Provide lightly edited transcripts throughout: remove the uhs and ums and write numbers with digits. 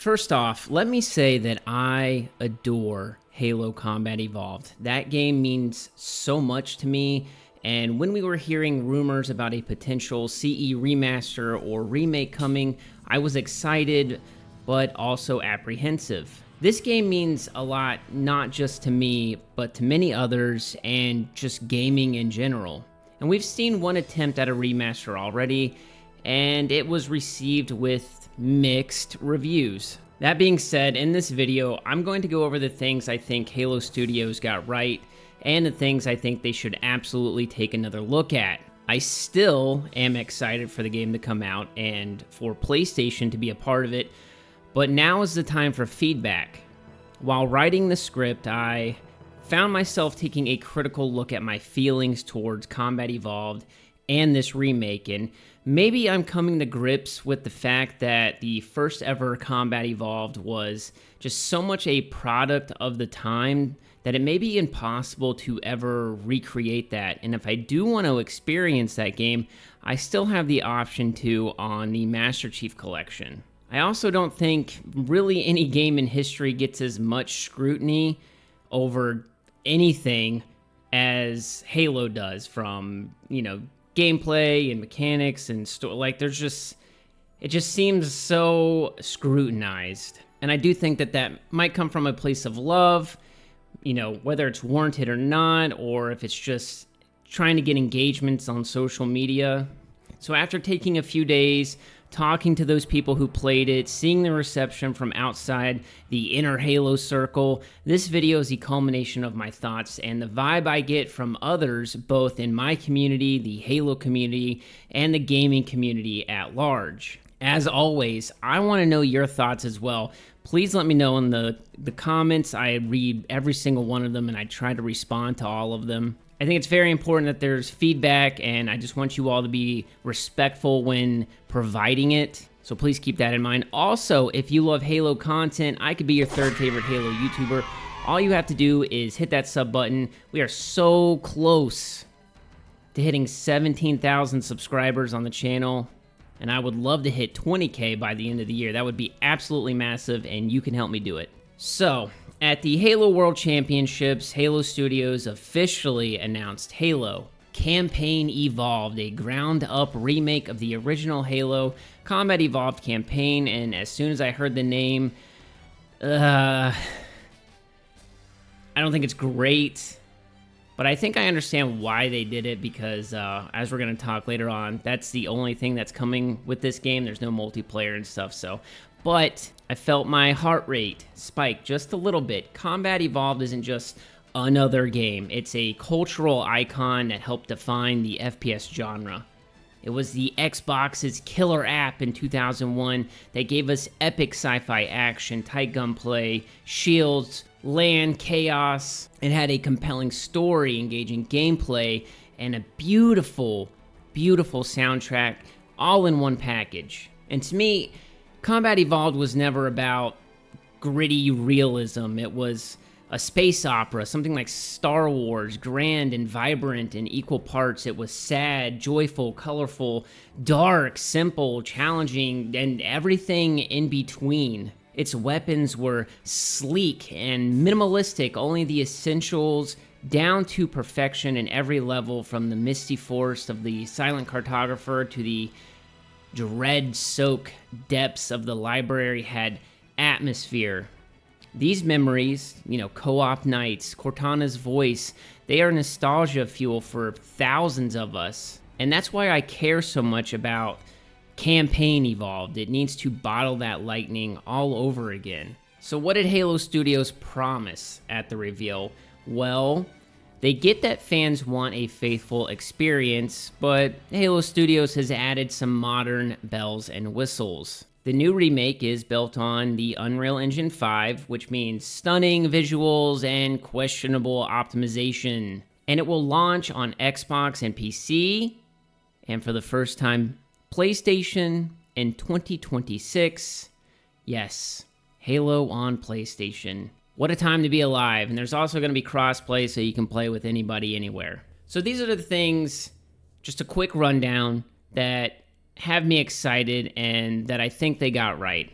First off, let me say that I adore Halo Combat Evolved. That game means so much to me, and when we were hearing rumors about a potential CE remaster or remake coming, I was excited, but also apprehensive. This game means a lot, not just to me, but to many others, and just gaming in general. And we've seen one attempt at a remaster already, and it was received with mixed reviews. That being said, in this video, I'm going to go over the things I think Halo Studios got right, and the things I think they should absolutely take another look at. I still am excited for the game to come out, and for PlayStation to be a part of it, but now is the time for feedback. While writing the script, I found myself taking a critical look at my feelings towards Combat Evolved and this remake, and maybe I'm coming to grips with the fact that the first ever Combat Evolved was just so much a product of the time that it may be impossible to ever recreate that. And if I do want to experience that game, I still have the option to on the Master Chief Collection. I also don't think really any game in history gets as much scrutiny over anything as Halo does, from, gameplay and mechanics and there's just, it just seems so scrutinized. And I do think that that might come from a place of love, whether it's warranted or not, or if it's just trying to get engagements on social media. So after taking a few days, talking to those people who played it, seeing the reception from outside the inner Halo circle, this video is the culmination of my thoughts and the vibe I get from others, both in my community, the Halo community, and the gaming community at large. As always, I want to know your thoughts as well. Please let me know in the comments. I read every single one of them, and I try to respond to all of them. I think it's very important that there's feedback, and I just want you all to be respectful when providing it. So please keep that in mind. Also, if you love Halo content, I could be your third favorite Halo YouTuber. All you have to do is hit that sub button. We are so close to hitting 17,000 subscribers on the channel, and I would love to hit 20K by the end of the year. That would be absolutely massive, and you can help me do it. So, at the Halo World Championships, Halo Studios officially announced Halo Campaign Evolved, a ground-up remake of the original Halo Combat Evolved campaign, and as soon as I heard the name, I don't think it's great, but I think I understand why they did it, because as we're going to talk later on, that's the only thing that's coming with this game. There's no multiplayer and stuff, but I felt my heart rate spike just a little bit. Combat Evolved isn't just another game. It's a cultural icon that helped define the FPS genre. It was the Xbox's killer app in 2001 that gave us epic sci-fi action, tight gunplay, shields, land, chaos. It had a compelling story, engaging gameplay, and a beautiful, beautiful soundtrack, all in one package. And to me, Combat Evolved was never about gritty realism. It was a space opera, something like Star Wars, grand and vibrant in equal parts. It was sad, joyful, colorful, dark, simple, challenging, and everything in between. Its weapons were sleek and minimalistic, only the essentials down to perfection in every level, from the misty forest of the silent cartographer to the dread-soaked depths of the library had atmosphere. These memories, co-op nights, Cortana's voice, they are nostalgia fuel for thousands of us. And that's why I care so much about Campaign Evolved. It needs to bottle that lightning all over again. So what did Halo Studios promise at the reveal? Well, they get that fans want a faithful experience, but Halo Studios has added some modern bells and whistles. The new remake is built on the Unreal Engine 5, which means stunning visuals and questionable optimization. And it will launch on Xbox and PC, and for the first time, PlayStation in 2026. Yes, Halo on PlayStation. What a time to be alive. And there's also going to be crossplay, so you can play with anybody, anywhere. So these are the things, just a quick rundown, that have me excited and that I think they got right.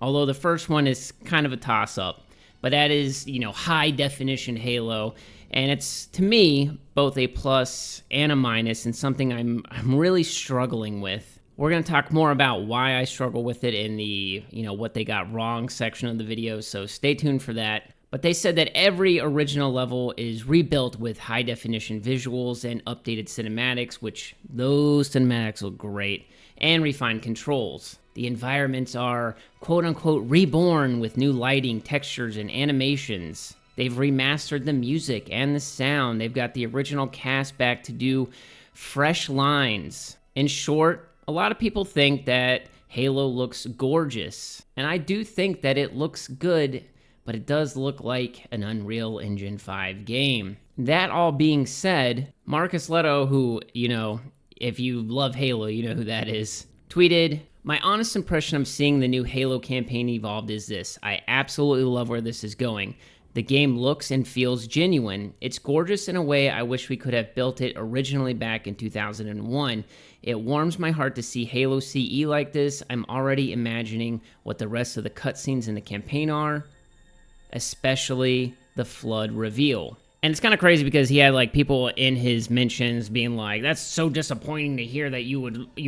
although the first one is kind of a toss-up. But that is, high definition Halo, and it's, to me, both a plus and a minus, and something I'm really struggling with. We're going to talk more about why I struggle with it in the, what they got wrong section of the video, so stay tuned for that. But they said that every original level is rebuilt with high-definition visuals and updated cinematics, which those cinematics look great, and refined controls. The environments are quote-unquote reborn with new lighting, textures, and animations. They've remastered the music and the sound. They've got the original cast back to do fresh lines. In short, a lot of people think that Halo looks gorgeous, and I do think that it looks good, but it does look like an Unreal Engine 5 game. That all being said, Marcus Leto, who, if you love Halo, you know who that is, tweeted, "My honest impression of seeing the new Halo campaign evolved is this. I absolutely love where this is going. The game looks and feels genuine. It's gorgeous in a way I wish we could have built it originally back in 2001. It warms my heart to see Halo CE like this. I'm already imagining what the rest of the cutscenes in the campaign are, especially the Flood reveal." And it's kind of crazy because he had people in his mentions being like, "That's so disappointing to hear that you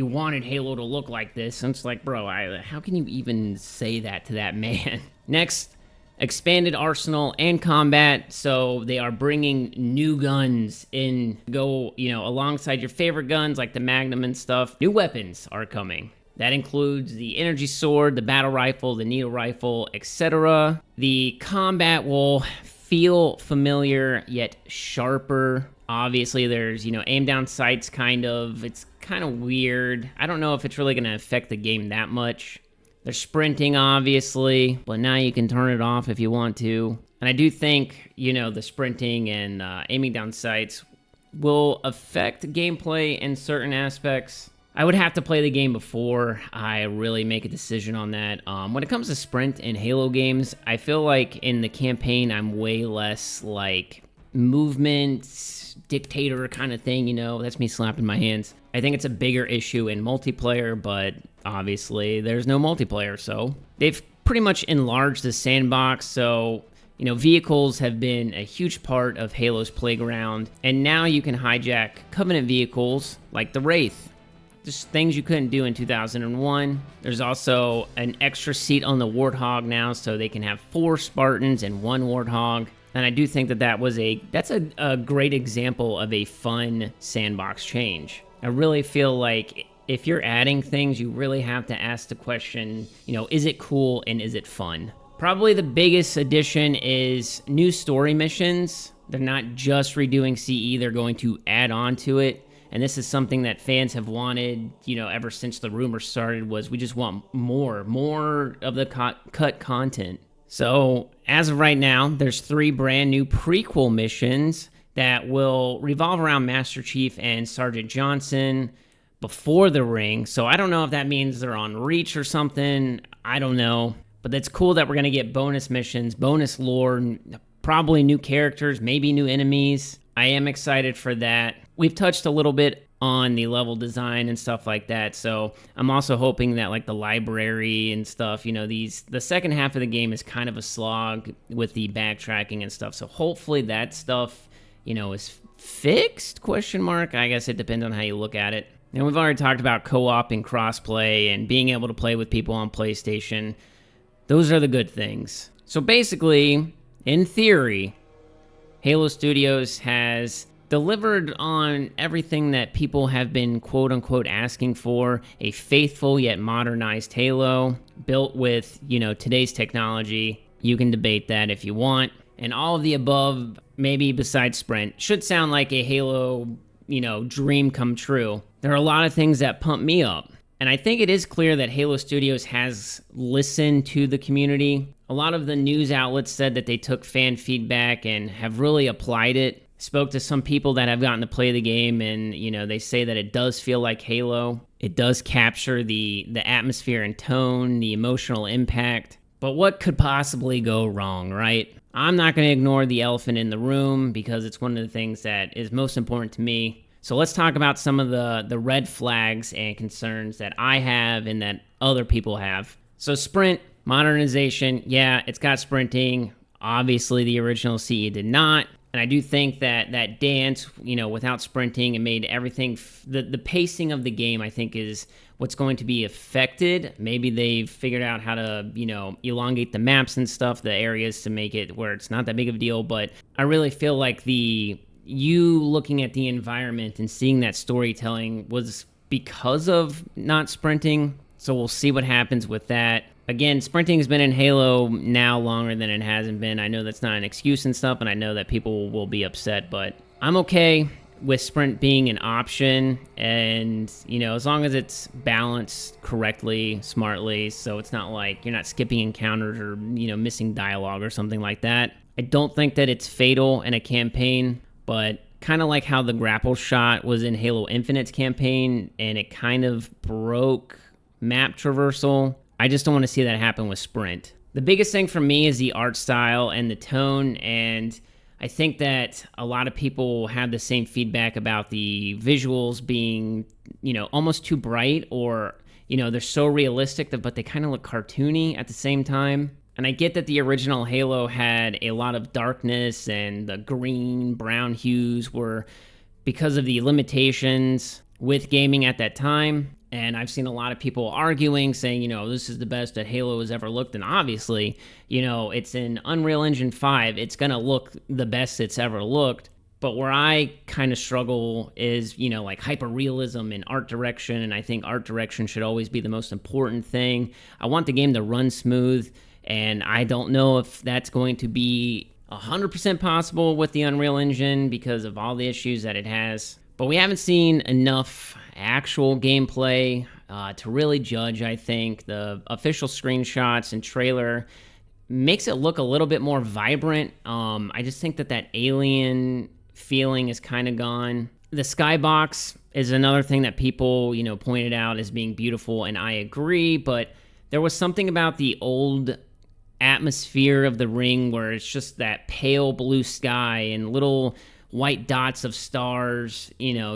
wanted Halo to look like this." And it's like, bro, how can you even say that to that man? Next, expanded arsenal and combat. So they are bringing new guns in, alongside your favorite guns like the Magnum and stuff. New weapons are coming. That includes the energy sword, the battle rifle, the needle rifle, etc. The combat will feel familiar yet sharper. Obviously, there's, aim down sights it's kind of weird. I don't know if it's really going to affect the game that much. There's sprinting, obviously, but now you can turn it off if you want to. And I do think, the sprinting and aiming down sights will affect gameplay in certain aspects. I would have to play the game before I really make a decision on that. When it comes to sprint in Halo games, I feel like in the campaign, I'm way less movement dictator kind of thing, that's me slapping my hands. I think it's a bigger issue in multiplayer, but obviously there's no multiplayer, so they've pretty much enlarged the sandbox. So vehicles have been a huge part of Halo's playground, and now you can hijack Covenant vehicles like the Wraith. Just things you couldn't do in 2001. There's also an extra seat on the Warthog now, so they can have 4 Spartans and 1 Warthog. And I do think that's a great example of a fun sandbox change. I really feel like if you're adding things, you really have to ask the question, is it cool and is it fun? Probably the biggest addition is new story missions. They're not just redoing CE, they're going to add on to it. And this is something that fans have wanted, ever since the rumors started, was we just want more of the cut content. So as of right now, there's 3 brand new prequel missions that will revolve around Master Chief and Sergeant Johnson before the ring. So I don't know if that means they're on Reach or something. I don't know. But that's cool that we're going to get bonus missions, bonus lore, probably new characters, maybe new enemies. I am excited for that. We've touched a little bit on the level design and stuff like that, so I'm also hoping that the library and stuff, the second half of the game is kind of a slog with the backtracking and stuff, so hopefully that stuff, is fixed, ? I guess it depends on how you look at it. And we've already talked about co-op and crossplay and being able to play with people on PlayStation. Those are the good things. So basically, in theory, Halo Studios has delivered on everything that people have been quote-unquote asking for, a faithful yet modernized Halo, built with, today's technology. You can debate that if you want. And all of the above, maybe besides Sprint, should sound like a Halo, dream come true. There are a lot of things that pump me up. And I think it is clear that Halo Studios has listened to the community. A lot of the news outlets said that they took fan feedback and have really applied it. Spoke to some people that have gotten to play the game, and they say that it does feel like Halo. It does capture the atmosphere and tone, the emotional impact. But what could possibly go wrong, right? I'm not going to ignore the elephant in the room because it's one of the things that is most important to me. So let's talk about some of the red flags and concerns that I have and that other people have. So Sprint, Modernization, yeah, it's got sprinting. Obviously, the original CE did not. And I do think that that dance, without sprinting, it made everything, the pacing of the game, I think, is what's going to be affected. Maybe they've figured out how to, elongate the maps and stuff, the areas, to make it where it's not that big of a deal. But I really feel like you looking at the environment and seeing that storytelling was because of not sprinting. So we'll see what happens with that. Again, sprinting has been in Halo now longer than it hasn't been. I know that's not an excuse and stuff, and I know that people will be upset, but I'm okay with sprint being an option, and, as long as it's balanced correctly, smartly, so it's not like you're not skipping encounters or, missing dialogue or something like that. I don't think that it's fatal in a campaign, but kind of like how the grapple shot was in Halo Infinite's campaign, and it kind of broke map traversal. I just don't want to see that happen with sprint. The biggest thing for me is the art style and the tone, and I think that a lot of people have the same feedback about the visuals being, almost too bright, or, they're so realistic, but they kind of look cartoony at the same time. And I get that the original Halo had a lot of darkness, and the green, brown hues were because of the limitations with gaming at that time. And I've seen a lot of people arguing, saying, this is the best that Halo has ever looked. And obviously, it's in Unreal Engine 5. It's going to look the best it's ever looked. But where I kind of struggle is, like hyper-realism and art direction. And I think art direction should always be the most important thing. I want the game to run smooth. And I don't know if that's going to be 100% possible with the Unreal Engine because of all the issues that it has. But we haven't seen enough actual gameplay to really judge, I think. The official screenshots and trailer makes it look a little bit more vibrant. I just think that alien feeling is kind of gone. The skybox is another thing that people, pointed out as being beautiful, and I agree, but there was something about the old atmosphere of the ring where it's just that pale blue sky and little white dots of stars,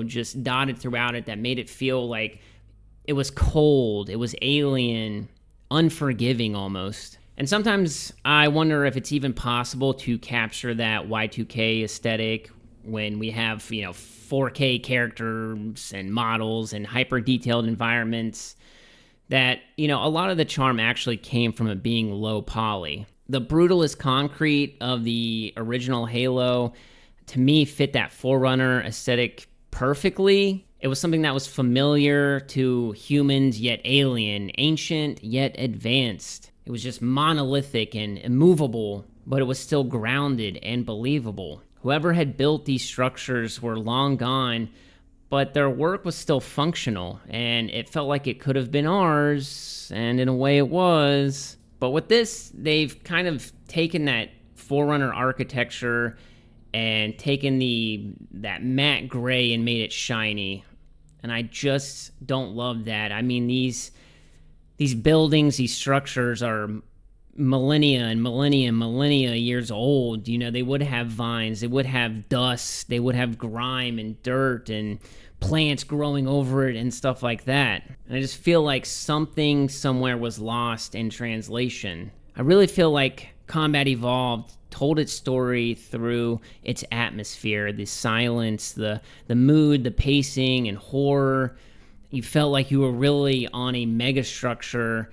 just dotted throughout it, that made it feel like it was cold, it was alien, unforgiving almost. And sometimes I wonder if it's even possible to capture that Y2K aesthetic when we have, 4K characters and models and hyper detailed environments, that, a lot of the charm actually came from it being low poly. The brutalist concrete of the original Halo, to me, fit that Forerunner aesthetic perfectly. It was something that was familiar to humans, yet alien, ancient, yet advanced. It was just monolithic and immovable, but it was still grounded and believable. Whoever had built these structures were long gone, but their work was still functional, and it felt like it could have been ours, and in a way it was. But with this, they've kind of taken that Forerunner architecture and taken that matte gray and made it shiny. And I just don't love that. I mean, these buildings, these structures are millennia and millennia years old. They would have vines, they would have dust, they would have grime and dirt and plants growing over it and stuff like that. And I just feel like something somewhere was lost in translation. I really feel like Combat Evolved told its story through its atmosphere, the silence, the mood, the pacing, and horror. You felt like you were really on a megastructure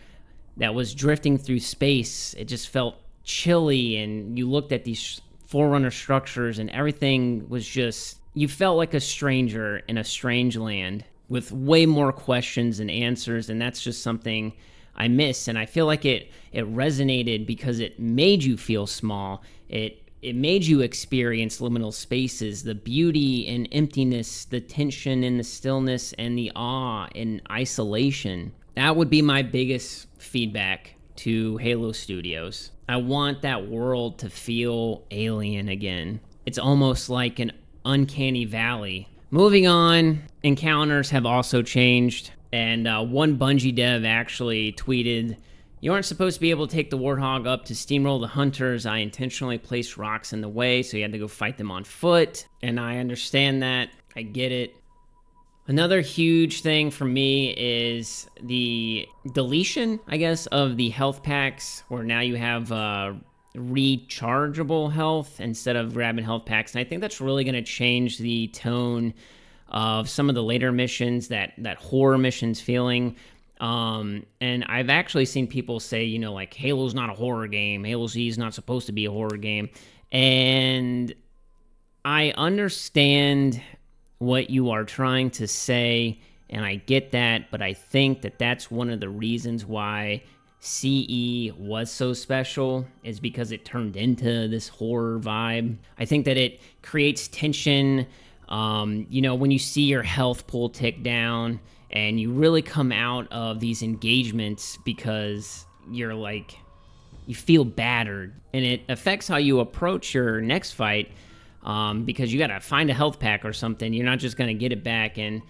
that was drifting through space. It just felt chilly, and you looked at these Forerunner structures, and everything was just... You felt like a stranger in a strange land with way more questions than answers, and that's just something I miss. And I feel like it resonated because it made you feel small. It made you experience liminal spaces, the beauty and emptiness, the tension and the stillness, and the awe and isolation. That would be my biggest feedback to Halo Studios. I want that world to feel alien again. It's almost like an uncanny valley. Moving on, encounters have also changed. And one Bungie dev actually tweeted, "You aren't supposed to be able to take the Warthog up to steamroll the hunters. I intentionally placed rocks in the way, so you had to go fight them on foot." And I understand that. I get it. Another huge thing for me is the deletion, I guess, of the health packs, where now you have rechargeable health instead of grabbing health packs. And I think that's really going to change the tone of some of the later missions, that horror missions feeling. And I've actually seen people say, like, Halo's not a horror game. Halo Z is not supposed to be a horror game. And I understand what you are trying to say, and I get that, but I think that that's one of the reasons why CE was so special, is because it turned into this horror vibe. I think that it creates tension. When you see your health pool tick down and you really come out of these engagements because you're like, you feel battered, and it affects how you approach your next fight. Because you gotta find a health pack or something. You're not just gonna get it back. And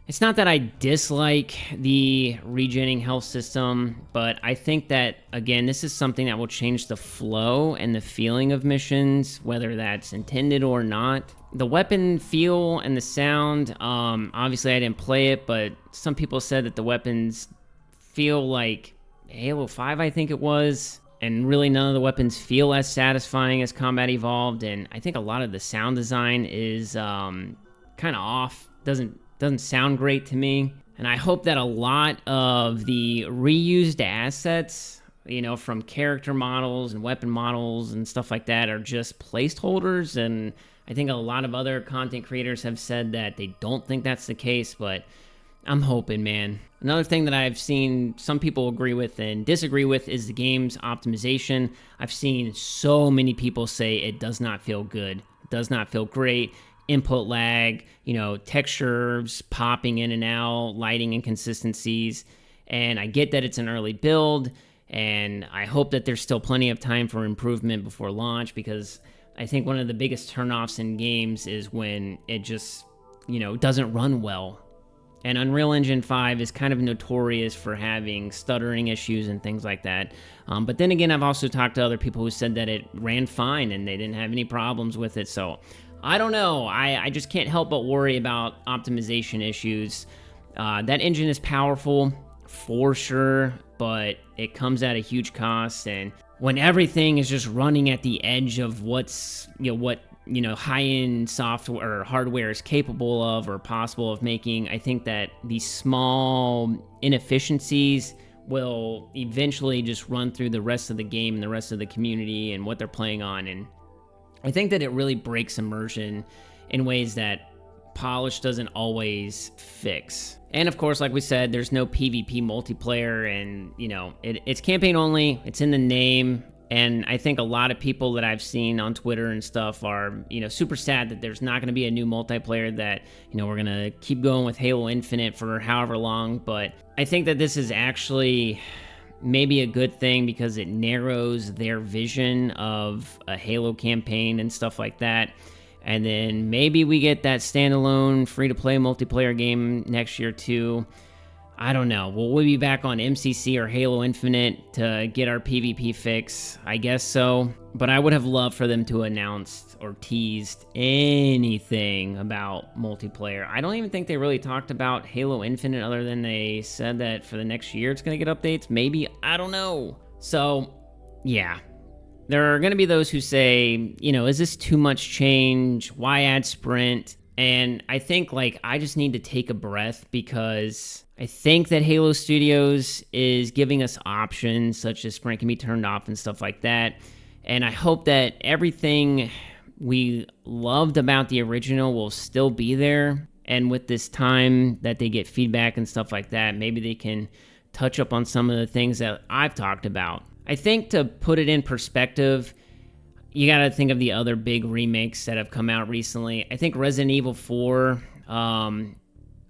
it's not that I dislike the regenerating health system, but I think that, again, this is something that will change the flow and the feeling of missions, whether that's intended or not. The weapon feel and the sound, obviously I didn't play it, but some people said that the weapons feel like Halo 5, I think it was. And really none of the weapons feel as satisfying as Combat Evolved, and I think a lot of the sound design is kind of off. Doesn't sound great to me. And I hope that a lot of the reused assets, from character models and weapon models and stuff like that, are just placeholders. And I think a lot of other content creators have said that they don't think that's the case, but I'm hoping, man. Another thing that I've seen some people agree with and disagree with is the game's optimization. I've seen so many people say it does not feel good. It does not feel great. Input lag, textures popping in and out, lighting inconsistencies. And I get that it's an early build, and I hope that there's still plenty of time for improvement before launch, because I think one of the biggest turnoffs in games is when it just, doesn't run well. And Unreal Engine 5 is kind of notorious for having stuttering issues and things like that. But then again, I've also talked to other people who said that it ran fine and they didn't have any problems with it. So I don't know. I just can't help but worry about optimization issues. That engine is powerful for sure, but it comes at a huge cost. And when everything is just running at the edge of what's, what high-end software or hardware is capable of or possible of making, I think that these small inefficiencies will eventually just run through the rest of the game and the rest of the community and what they're playing on. And I think that it really breaks immersion in ways that polish doesn't always fix. And of course, like we said, there's no PvP multiplayer, and it's campaign only. It's in the name. And I think a lot of people that I've seen on Twitter and stuff are, super sad that there's not going to be a new multiplayer, that, we're going to keep going with Halo Infinite for however long. But I think that this is actually maybe a good thing, because it narrows their vision of a Halo campaign and stuff like that. And then maybe we get that standalone free-to-play multiplayer game next year too. I don't know. Will we be back on MCC or Halo Infinite to get our PvP fix? I guess so. But I would have loved for them to announce or teased anything about multiplayer. I don't even think they really talked about Halo Infinite, other than they said that for the next year it's going to get updates. Maybe. I don't know. So, yeah. There are going to be those who say, is this too much change? Why add sprint? And I think, I just need to take a breath, because I think that Halo Studios is giving us options, such as sprint can be turned off and stuff like that. And I hope that everything we loved about the original will still be there. And with this time that they get feedback and stuff like that, maybe they can touch up on some of the things that I've talked about. I think, to put it in perspective, you got to think of the other big remakes that have come out recently. I think Resident Evil 4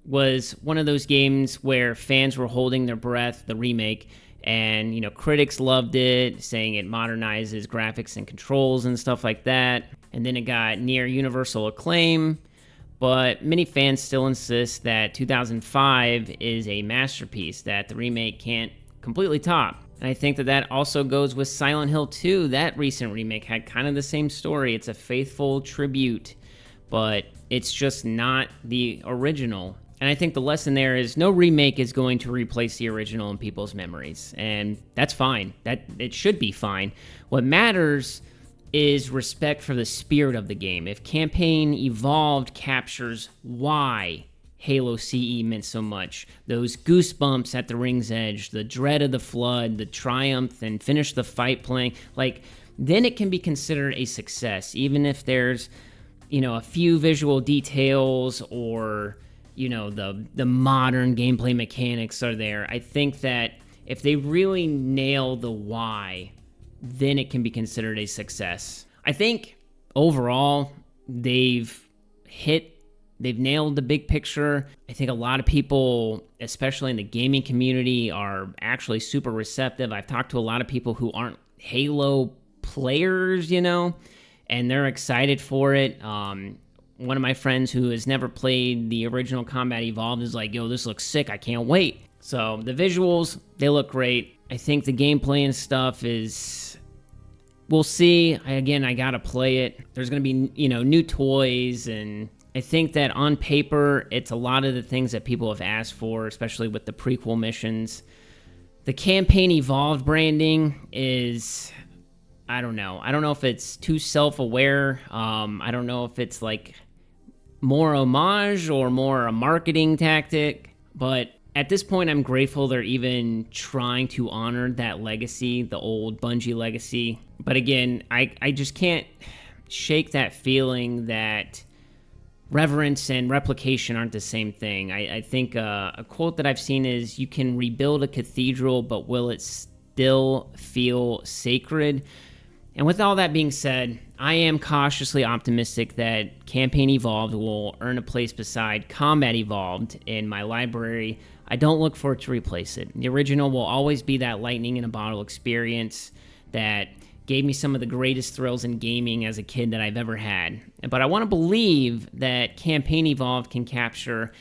was one of those games where fans were holding their breath, the remake, and, critics loved it, saying it modernizes graphics and controls and stuff like that. And then it got near universal acclaim, but many fans still insist that 2005 is a masterpiece that the remake can't completely top. And I think that also goes with Silent Hill 2. That recent remake had kind of the same story. It's a faithful tribute, but it's just not the original. And I think the lesson there is no remake is going to replace the original in people's memories. And that's fine. It should be fine. What matters is respect for the spirit of the game. If Campaign Evolved captures why Halo CE meant so much, those goosebumps at the ring's edge, the dread of the flood, the triumph, and finish the fight playing, like, then it can be considered a success, even if there's, a few visual details or, the modern gameplay mechanics are there. I think that if they really nail the why, then it can be considered a success. I think overall, they've nailed the big picture. I think a lot of people, especially in the gaming community, are actually super receptive. I've talked to a lot of people who aren't Halo players, and they're excited for it. One of my friends who has never played the original Combat Evolved is like, yo, this looks sick, I can't wait. So the visuals, they look great. I think the gameplay and stuff is, we'll see. I gotta play it. There's gonna be, new toys, and I think that on paper, it's a lot of the things that people have asked for, especially with the prequel missions. The Campaign Evolved branding is, I don't know. I don't know if it's too self-aware. I don't know if it's like more homage or more a marketing tactic. But at this point, I'm grateful they're even trying to honor that legacy, the old Bungie legacy. But again, I just can't shake that feeling that reverence and replication aren't the same thing. I think a quote that I've seen is, you can rebuild a cathedral, but will it still feel sacred? And with all that being said, I am cautiously optimistic that Campaign Evolved will earn a place beside Combat Evolved in my library. I don't look for it to replace it. The original will always be that lightning in a bottle experience that gave me some of the greatest thrills in gaming as a kid that I've ever had. But I want to believe that Campaign Evolved can capture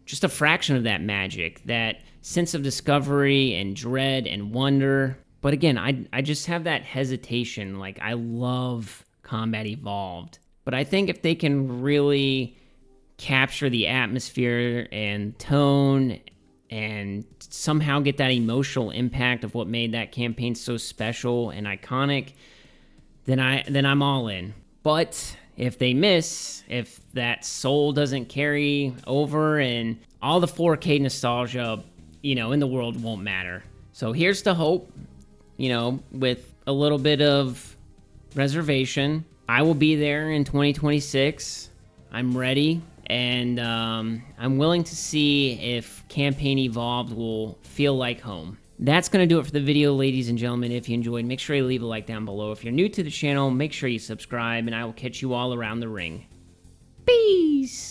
just a fraction of that magic, that sense of discovery and dread and wonder. But again, I just have that hesitation. Like, I love Combat Evolved. But I think if they can really capture the atmosphere and tone and somehow get that emotional impact of what made that campaign so special and iconic, then I'm all in. But if they miss, if that soul doesn't carry over, and all the 4K nostalgia, in the world won't matter. So here's to hope, with a little bit of reservation. I will be there in 2026. I'm ready. And I'm willing to see if Campaign Evolved will feel like home. That's going to do it for the video, ladies and gentlemen. If you enjoyed, make sure you leave a like down below. If you're new to the channel, make sure you subscribe, and I will catch you all around the ring. Peace!